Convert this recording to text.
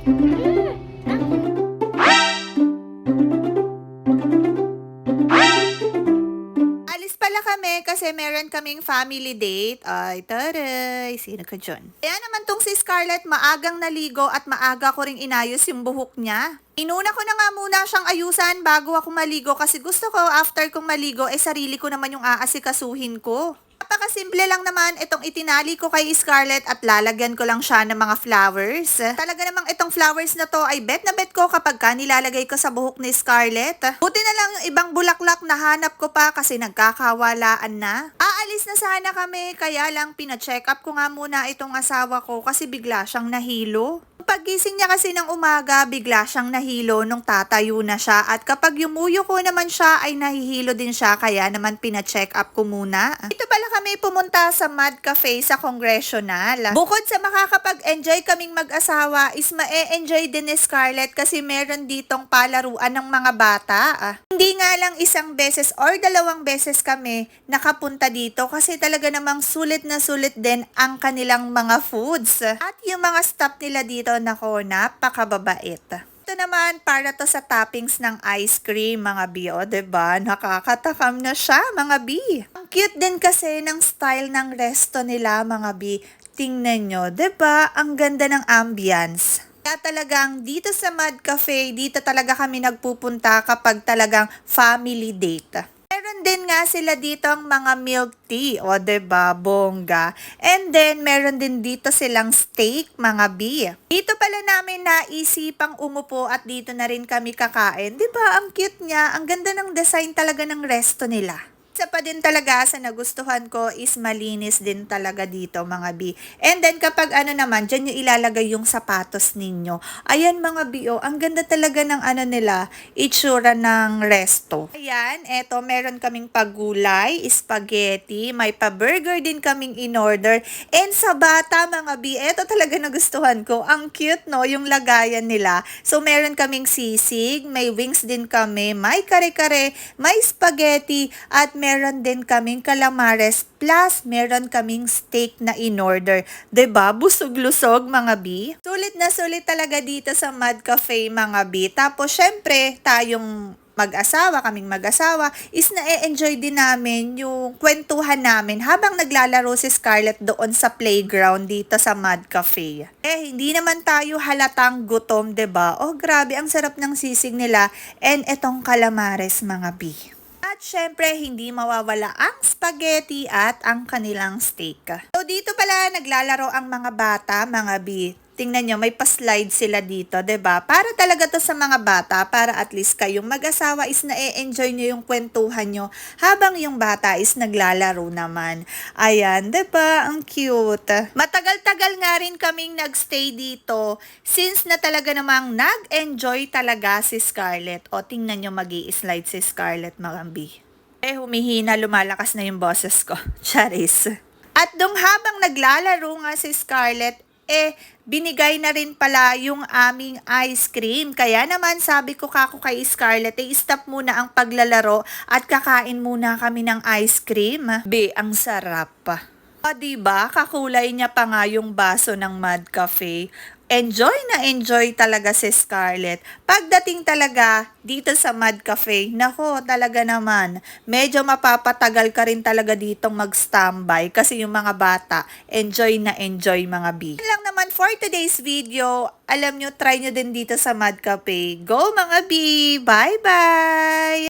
Alis pala kami kasi meron kaming family date. Ay, taray. Sino ka dyan? Kaya naman tong si Scarlett, maagang naligo at maaga ko ring inayos yung buhok niya. Inuna ko na nga muna siyang ayusan bago ako maligo kasi gusto ko after kong maligo, sarili ko naman yung aasikasuhin ko. Napakasimple lang naman itong itinali ko kay Scarlett at lalagyan ko lang siya ng mga flowers. Talaga namang itong flowers na to ay bet na bet ko kapag ka nilalagay ko sa buhok ni Scarlett. Buti na lang yung ibang bulaklak na hanap ko pa kasi nagkakawalaan na. Aalis na sana kami kaya lang pina-check up ko nga muna itong asawa ko kasi bigla siyang nahilo. Paggising niya kasi ng umaga, bigla siyang nahilo nung tatayo na siya at kapag yumuyo ko naman siya ay nahihilo din siya kaya naman pina-check up ko muna. Ito pala kami pumunta sa Mad Cafe sa Congressional. Bukod sa makakapag-enjoy kaming mag-asawa is ma-enjoy din ni Scarlett kasi meron ditong palaruan ng mga bata. Hindi nga lang isang beses or dalawang beses kami nakapunta dito kasi talaga namang sulit na sulit din ang kanilang mga foods. At yung mga staff nila dito, nako, napakababait. Ito naman, para to sa toppings ng ice cream, mga bi. O, diba? Nakakatakam na siya, mga bi. Ang cute din kasi ng style ng resto nila, mga bi. Tingnan nyo, diba? Ang ganda ng ambience. Kaya talagang dito sa Mad Cafe, dito talaga kami nagpupunta kapag talagang family date. Meron din nga sila dito ang mga milk tea, o diba, bongga. And then, meron din dito silang steak, mga bi. Dito pala namin naisipang umupo at dito na rin kami kakain. Diba, ang cute niya, ang ganda ng design talaga ng resto nila. Isa pa din talaga sa nagustuhan ko is malinis din talaga dito, mga bi. And then kapag ano naman, dyan yung ilalagay yung sapatos ninyo. Ayan, mga bi, ang ganda talaga ng ano nila, itsura ng resto. Ayan, eto meron kaming pagulay, spaghetti, may pa-burger din kaming in-order. And sa bata, mga bi, eto talaga nagustuhan ko. Ang cute, no, yung lagayan nila. So meron kaming sisig, may wings din kami, may kare-kare, may spaghetti, at meron din kaming calamares plus meron kaming steak na in-order. 'Di ba? Busog-lusog, mga bi. Sulit na sulit talaga dito sa Mad Cafe, mga bi. Tapos syempre, tayong kaming mag-asawa, is na-enjoy din namin yung kwentuhan namin habang naglalaro si Scarlett doon sa playground dito sa Mad Cafe. Hindi naman tayo halatang gutom, 'di ba? Oh, grabe, ang sarap ng sisig nila and etong calamares, mga bi. At syempre, hindi mawawala ang spaghetti at ang kanilang steak. So, dito pala naglalaro ang mga bata, mga bi. Tingnan nyo, may pa-slide sila dito, 'di ba? Para talaga to sa mga bata, para at least kayong mag-asawa is na-enjoy nyo yung kwentuhan nyo habang yung bata is naglalaro naman. Ayan, 'di ba? Ang cute. Matagal-tagal nga rin kaming nagstay dito since na talaga namang nag-enjoy talaga si Scarlett. O, tingnan nyo, magi-slide si Scarlett, mga bi. Humihina, lumalakas na yung boses ko. Charis. At dong habang naglalaro nga si Scarlett, binigay na rin pala yung aming ice cream. Kaya naman sabi ko kako kay Scarlett, stop muna ang paglalaro at kakain muna kami ng ice cream. Ang sarap. O, diba? Kakulay niya pa nga yung baso ng Mad Cafe. Enjoy na enjoy talaga si Scarlett. Pagdating talaga dito sa Mad Cafe, nako, talaga naman, medyo mapapatagal ka rin talaga ditong mag-standby kasi yung mga bata, enjoy na enjoy, mga bi. Yan lang naman for today's video. Alam nyo, try nyo din dito sa Mad Cafe. Go, mga bi! Bye-bye!